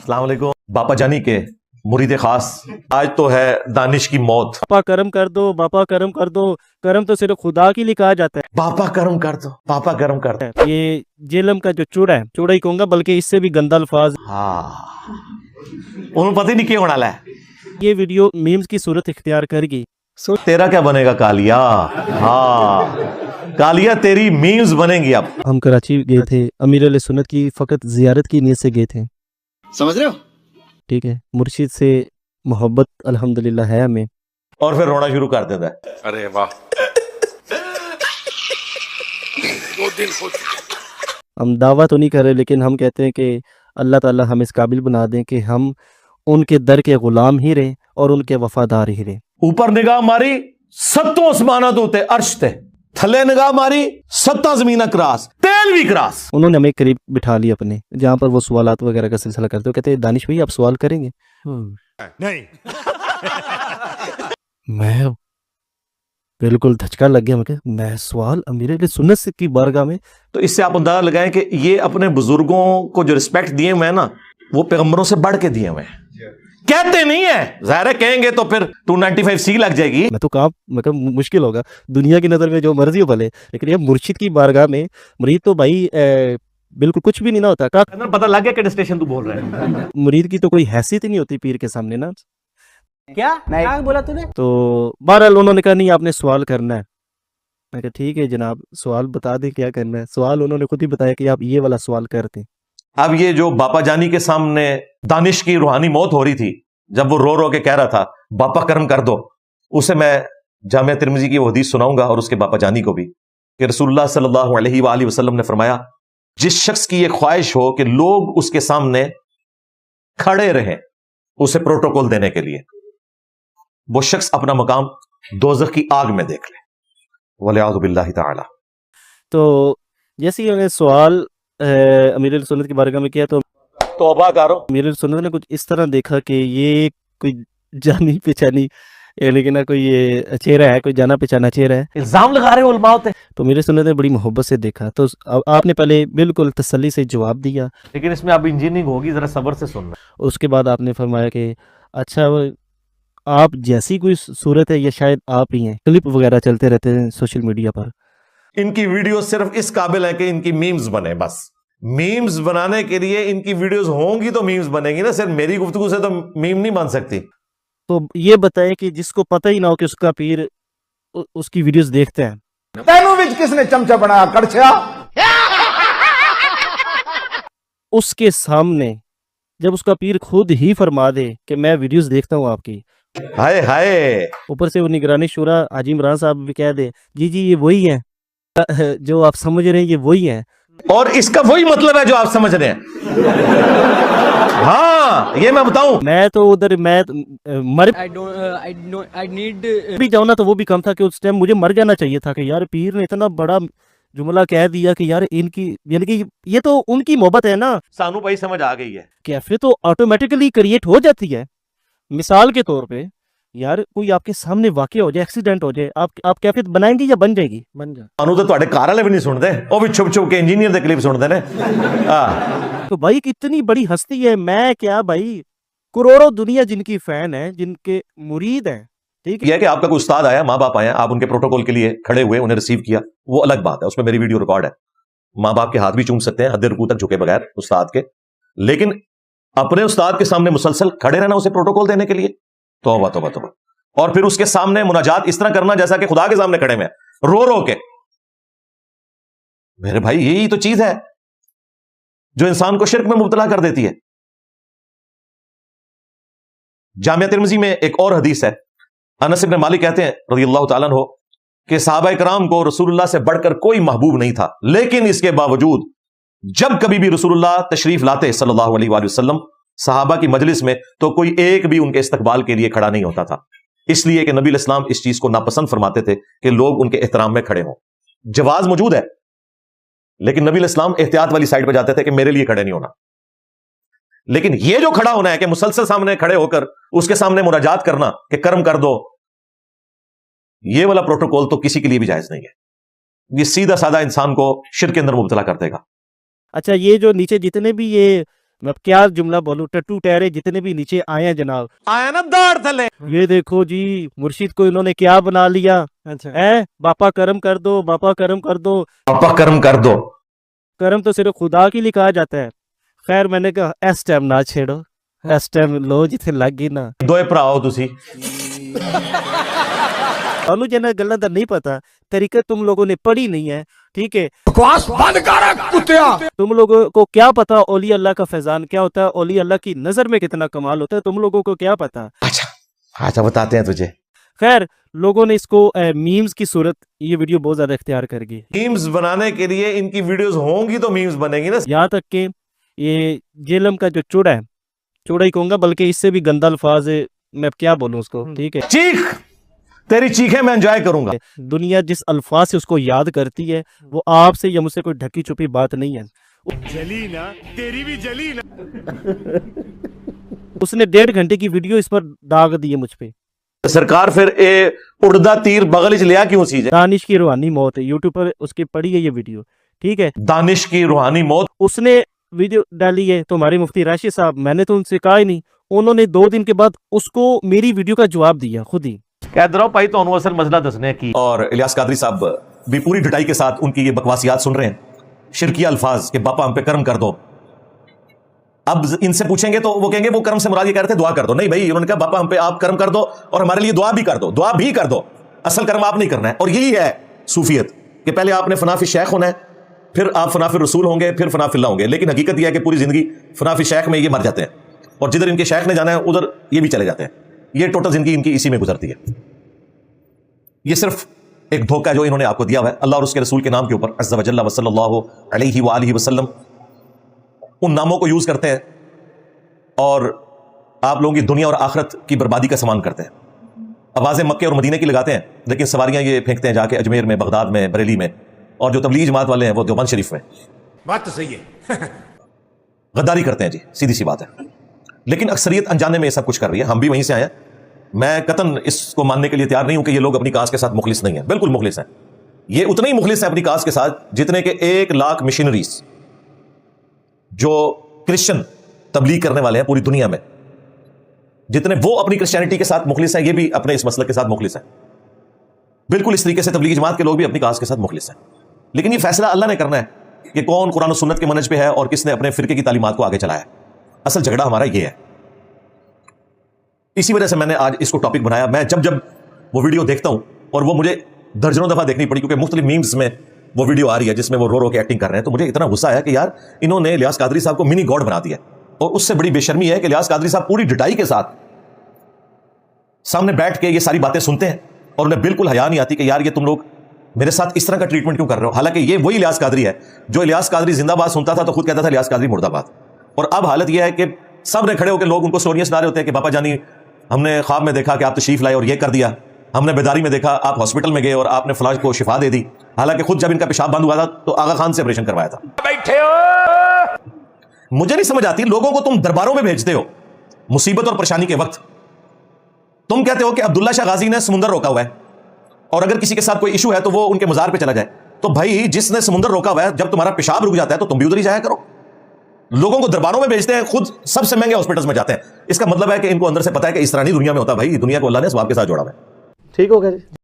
अस्सलाम वालेकुम। बापा जानी के मुरीद खास, आज तो है दानिश की मौत। बापा करम कर दो, बापा करम कर दो। करम तो सिर्फ खुदा के लिए कहा जाता बापा करम कर दो, बापा करम कर दो। है। ये जेलम का जो चूड़ा है, चूड़ा ही कहूंगा, बल्कि इससे भी गंदा अल्फाज। हाँ, उन्हें पता ही नहीं क्यों होना है। ये वीडियो मीम्स की सूरत इख्तियार करेगी। सो तेरा क्या बनेगा कालिया? हाँ, कालिया तेरी मीम्स बनेंगी अब। हम कराची गए थे, अमीर अहले सुन्नत की फकत जियारत की नीयत से गए थे। समझ रहे हो? ठीक है, मुर्शिद से मोहब्बत अल्हम्दुलिल्लाह है हमें। और फिर रोना शुरू कर देता है। अरे वाह, 2 दिन हो चुके। हम दावा तो नहीं कर रहे, लेकिन हम कहते हैं कि अल्लाह ताला हमें इस काबिल बना दें कि हम उनके दर के गुलाम ही रहें और उनके वफादार ही रहें। ऊपर निगाह मारी 7 आसमाना तो ते अर्श ते, थले निगाह मारी 7 जमीन क्रास, तेल भी क्रास। उन्होंने हमें करीब बिठा लिया अपने, जहाँ पर वो सवालात वगैरह का सिलसिला करते हो। कहते हैं दानिश भाई आप सवाल करेंगे? नहीं। मैं बिल्कुल धचका लग गया। मैं सवाल अमीर अहले सुन्नत से की बारगाह में? तो इससे आप अंदाजा लगाएं कि ये अपने बुजुर्गों को जो रिस्पेक्ट दिए हुए हैं ना, वो पैगंबरों से बढ़ के दिए हुए हैं। कहते नहीं है, ज़ाहिर है कहेंगे तो फिर 295C लग जाएगी। मैं तो कहा, मतलब मुश्किल होगा, दुनिया की नज़र में जो मर्जी हो भले, लेकिन ये मुर्शिद की बारगाह में मुरीद तो भाई बिल्कुल कुछ भी नहीं ना होता। का पता लग गया किस स्टेशन तू बोल रहा है। मुरीद की तो कोई हैसियत ही नहीं होती पीर के सामने ना। क्या बोला तूने? तो बहरहाल उन्होंने कहा नहीं आपने सवाल करना है। मैं कहा ठीक है जनाब, सवाल बता दें क्या करना है। सवाल उन्होंने खुद ही बताया कि आप ये वाला सवाल करते हैं। अब ये जो बापा जानी के सामने दानिश की रूहानी मौत हो रही थी, जब वो रो रो के कह रहा था बापा करम कर दो, उसे मैं जामिया तिरमिजी की वो हदीस सुनाऊंगा और उसके बापा जानी को भी, कि रसूलुल्लाह सल्लल्लाहु अलैहि वसल्लम ने फरमाया, जिस शख्स की ये ख्वाहिश हो कि लोग उसके सामने खड़े रहें उसे प्रोटोकॉल देने के लिए, वो शख्स अपना मकाम दोज़ख की आग में देख ले, वलियाज़ु बिल्लाहि ताला। तो जैसे ही उन्होंने सवाल अमीर अहले सुन्नत के बारे में किया, तो तौबा करो। अमीर अहले सुन्नत ने कुछ इस तरह देखा कि ये कोई जानी पहचानी, लेकिन ना कोई ये चेहरा है, कोई जाना पहचाना चेहरा है। इल्जाम लगा रहे हो उलमा पे। तो मेरे सुन्नत ने बड़ी मोहब्बत से देखा। तो आपने पहले बिल्कुल तसल्ली से जवाब दिया, लेकिन इसमें अब इंजीनियरिंग होगी, जरा सब्र से सुनना। उसके बाद आपने फरमाया कि अच्छा आप जैसी कोई सूरत है या शायद आप ही हैं। क्लिप वगैरह चलते रहते हैं सोशल मीडिया पर। इनकी वीडियो सिर्फ इस काबिल है कि इनकी मीम्स बने, बस मीम्स बनाने के लिए इनकी वीडियोस होंगी तो मीम्स बनेगी ना, सिर्फ मेरी गुफ्तगू से तो मीम नहीं बन सकती। तो ये बताएं कि जिसको पता ही ना हो कि उसका पीर उसकी वीडियोस देखते हैं। तैनू विच किसने चमचा बनाया कड़छा? उसके सामने जब उसका पीर खुद ही फरमा दे कि मैं वीडियोस देखता हूँ आपकी, हाय हाय, ऊपर से वो निगरानी शुरा हाजी इमरान साहब भी कह दे जी जी ये वही है जो आप समझ रहे हैं, ये वही है, और इसका वही मतलब है जो आप समझ रहे हैं। हाँ, ये मैं बताऊं, मैं तो उधर मैं मर I need भी जाऊँ ना तो वो भी कम था कि उस टाइम मुझे मर जाना चाहिए था कि यार पीर ने इतना बड़ा जुमला कह दिया कि यार इनकी, यानी कि ये तो उनकी मोहब्बत है ना। सानू भाई समझ आ गई है। कैफे तो ऑटोमेटिकली क्रिएट हो जाती है। मिसाल के तौर पे यार कोई आपके सामने वाकया हो जाए, एक्सीडेंट हो जाए, आप कैफे बनाएंगे या बन जाएगी? बन जा। सानू तो ਤੁਹਾਡੇ ਘਰ ਵਾਲੇ भी नहीं सुनते, वो भी छुप छुप के इंजीनियर दे क्लिप सुनते ने। तो भाई कितनी बड़ी हस्ती है, मैं क्या भाई, करोड़ों दुनिया जिनकी फैन है, जिनके मुरीद हैं, ठीक है। यह कि आपका कोई उस्ताद आया, माँ बाप आया, आप उनके प्रोटोकॉल के लिए खड़े हुए, उन्हें रिसीव किया, वो अलग बात है, उसमें मेरी वीडियो रिकॉर्ड है। माँ बाप के हाथ भी चूम सकते हैं हद रुकू तक झुके बगैर उस्ताद के, लेकिन अपने उस्ताद के सामने मुसलसल खड़े रहना उसे प्रोटोकॉल देने के लिए, तौबा तौबा तौबा। और फिर उसके सामने मुनाजात इस तरह करना जैसा कि खुदा के सामने खड़े में रो रो के। मेरे भाई यही तो चीज है जो इंसान को शिर्क में मुब्तला कर देती है। जामिया तिरमिजी में एक और हदीस है, अनस इब्न मालिक कहते हैं रज़ियल्लाहु ताला अन्हु कि सहाबा इकराम को रसूलुल्लाह से बढ़कर कोई महबूब नहीं था, लेकिन इसके बावजूद जब कभी भी रसूलुल्लाह तशरीफ लाते सल्लल्लाहु अलैहि वसल्लम सहाबा की मजलिस में, तो कोई एक भी उनके इस्तकबाल के लिए खड़ा नहीं होता था, इसलिए कि नबी इस्लाम इस चीज को नापसंद फरमाते थे कि लोग उनके एहतराम में खड़े हों। जवाज मौजूद है, लेकिन नबी इस्लाम एहतियात वाली साइड पर जाते थे कि मेरे लिए खड़े नहीं होना। लेकिन ये जो खड़ा होना है कि मुसलसल सामने खड़े होकर उसके सामने मुराजात करना कि कर्म कर दो, ये वाला प्रोटोकॉल तो किसी के लिए भी जायज नहीं है। ये सीधा साधा इंसान को शिर्क के अंदर मुब्तला कर देगा। अच्छा, ये जो नीचे जितने भी ये मैं अब क्या जुमला बोलूं, टट्टू टहरे जितने भी नीचे आए हैं जनाब, आया ना दाढ़ थले। ये देखो जी मुर्शिद को इन्होंने क्या बना लिया। अच्छा है, बापा करम कर दो, बापा करम कर दो। पापा कर्म कर दो। करम तो सिर्फ खुदा के लिए कहा जाता है। खैर मैंने कहा इस टाइम ना छेड़ो, इस टाइम लो जिथे लग गई ना। दोए भराओ तुसी। ਤੁਹਾਨੂੰ ਜਿਹਨਾਂ ਗੱਲਾਂ ਦਾ नहीं पता, तरीका तुम लोगों ने पढ़ी नहीं है, ठीक है। बकवास बंद कर कुत्तिया। तुम लोगों को क्या पता औली अल्लाह का फैजान क्या होता है, औली अल्लाह की नजर में कितना कमाल होता है, तुम लोगों को क्या पता। अच्छा बताते हैं तुझे। खैर लोगों ने इसको मीम्स की सूरत ये वीडियो बहुत ज्यादा इख्तियार कर गई। मीम्स बनाने के लिए इनकी वीडियोस होंगी तो मीम्स बनेंगी ना। यहाँ तक कि ये जेलम का जो चूड़ा है, चूड़ा ही कहूंगा बल्कि इससे भी गंदा अल्फाज है, मैं क्या बोलूं उसको, ठीक है। चीख, तेरी चीखें मैं एंजॉय करूंगा। दुनिया जिस अल्फाज से उसको याद करती है वो आपसे या मुझसे कोई ढकी छुपी बात नहीं है। जली ना, तेरी भी जली ना। उसने 1.5 घंटे की वीडियो इस पर दाग दी है मुझ पे। सरकार फिर ए उड़दा तीर बगल च लिया क्यों सी जे? दानिश की रूहानी मौत है, यूट्यूब पर उसकी पड़ी है ये वीडियो, ठीक है। दानिश की रूहानी मौत। उसने वीडियो डाली है तो हमारे मुफ्ती राशिद साहब, मैंने तो उनसे कहा ही नहीं, उन्होंने 2 दिन के बाद उसको मेरी वीडियो का जवाब दिया खुद ही। कह दो भाई तो असल मसला दसने की। और इलियास कादरी साहब भी पूरी ढिटाई के साथ उनकी ये बकवासियात सुन रहे हैं, शिरकिया अल्फाज के बापा हम पे कर्म कर दो। अब इनसे पूछेंगे तो वो कहेंगे वो कर्म से मुराद ये कह रहे थे दुआ कर दो। नहीं भाई, उन्होंने कहा बापा हम पे आप कर्म कर दो और हमारे लिए दुआ भी कर दो, दुआ भी कर दो। असल कर्म आप नहीं करना है। और यही है सूफियत कि पहले आपने फनाफी शेख होना है, फिर आप फनाफी रसूल होंगे, फिर फनाफिल्ला होंगे। लेकिन हकीकत यह है कि पूरी जिंदगी फनाफी शेख में ये मर जाते हैं और जिधर इनके शेख ने जाना है उधर ये भी चले जाते हैं। ये टोटल जिंदगी इनकी इसी में गुजरती है। ये सिर्फ एक धोखा है जो इन्होंने आपको दिया हुआ है अल्लाह और उसके रसूल के नाम के ऊपर। अज़्ज़ा वजल्ला व सल्लल्लाहु अलैहि व आलिहि वसल्लम उन नामों को यूज करते हैं और आप लोगों की दुनिया और आखिरत की बर्बादी का सामान करते हैं। आवाजें मक्के और मदीने की लगाते हैं, लेकिन सवारियां ये फेंकते हैं जाके अजमेर में, बगदाद में, बरेली में, और जो तबलीग जमात वाले हैं वो देवबंद शरीफ में। बात तो सही है। गद्दारी करते हैं जी, सीधी सी बात है। लेकिन अक्सरियत अनजाने में ये सब कुछ कर रही है। हम भी वहीं से आए हैं। मैं कतन इसको मानने के लिए तैयार नहीं हूं कि ये लोग अपनी कास्ट के साथ मुखलिस नहीं है। बिल्कुल मुखलिस हैं। ये उतने ही मुखलिस हैं अपनी कास्ट के साथ जितने के 1 लाख मिशनरीज जो क्रिश्चियन तबलीग करने वाले हैं पूरी दुनिया में, जितने वो अपनी क्रिश्चियनिटी के साथ मुखलिस हैं, ये भी अपने इस मसलक के साथ मुखलिस हैं। बिल्कुल इस तरीके से तबलीगी जमात के लोग भी अपनी कास्ट के साथ मुखलिस हैं। लेकिन ये फैसला अल्लाह ने करना है कि कौन कुरान और सुन्नत के मनहज पे है और किसने अपने फिरके की तालीमात को आगे चलाया। असल झगड़ा हमारा ये है। इसी वजह से मैंने आज इसको टॉपिक बनाया। मैं जब जब वो वीडियो देखता हूं, और वो मुझे दर्जनों दफा देखनी पड़ी क्योंकि मुख्तलिफ मीम्स में वो वीडियो आ रही है जिसमें वो रो रो के एक्टिंग कर रहे हैं, तो मुझे इतना गुस्सा आया कि यार इन्होंने इलियास कादरी साहब को मिनी गॉड बना दिया। और उससे बड़ी बेशर्मी है कि इलियास कादरी साहब पूरी ढिटाई के साथ सामने बैठ के ये सारी बातें सुनते हैं और उन्हें बिल्कुल हया नहीं आती कि यार ये तुम लोग मेरे साथ इस तरह का ट्रीटमेंट क्यों कर रहे हो। हालांकि ये वही इलियास कादरी है जो इलियास कादरी जिंदाबाद सुनता था तो खुद कहता था इलियास कादरी मुर्दाबाद। और अब हालत यह है कि सब ने खड़े होकर लोग उनको स्टोरियां सुना रहे होते हैं कि पापा जानी हमने ख्वाब में देखा कि आप तशरीफ लाए और ये कर दिया, हमने बेदारी में देखा आप हॉस्पिटल में गए और आपने फलाज को शिफा दे दी। हालांकि खुद जब इनका पेशाब बंद हुआ था तो आगा खान से ऑपरेशन करवाया था। बैठे हो। मुझे नहीं समझ आती, लोगों को तुम दरबारों में भेजते हो मुसीबत और परेशानी के वक्त। तुम कहते हो कि अब्दुल्ला शाह गाजी ने समुंदर रोका हुआ है और अगर किसी के साथ कोई इशू है तो वो उनके मजार पे चला जाए। तो भाई जिसने समुंदर रोका हुआ है, जब तुम्हारा पेशाब रुक जाता है तो तुम भी उधर ही जाया करो। लोगों को दरबारों में भेजते हैं, खुद सबसे महंगे हॉस्पिटल्स में जाते हैं। इसका मतलब है कि इनको अंदर से पता है कि इस तरह नहीं दुनिया में होता। भाई दुनिया को अल्लाह ने स्वाब के साथ जोड़ा हुआ है। ठीक हो गया जी।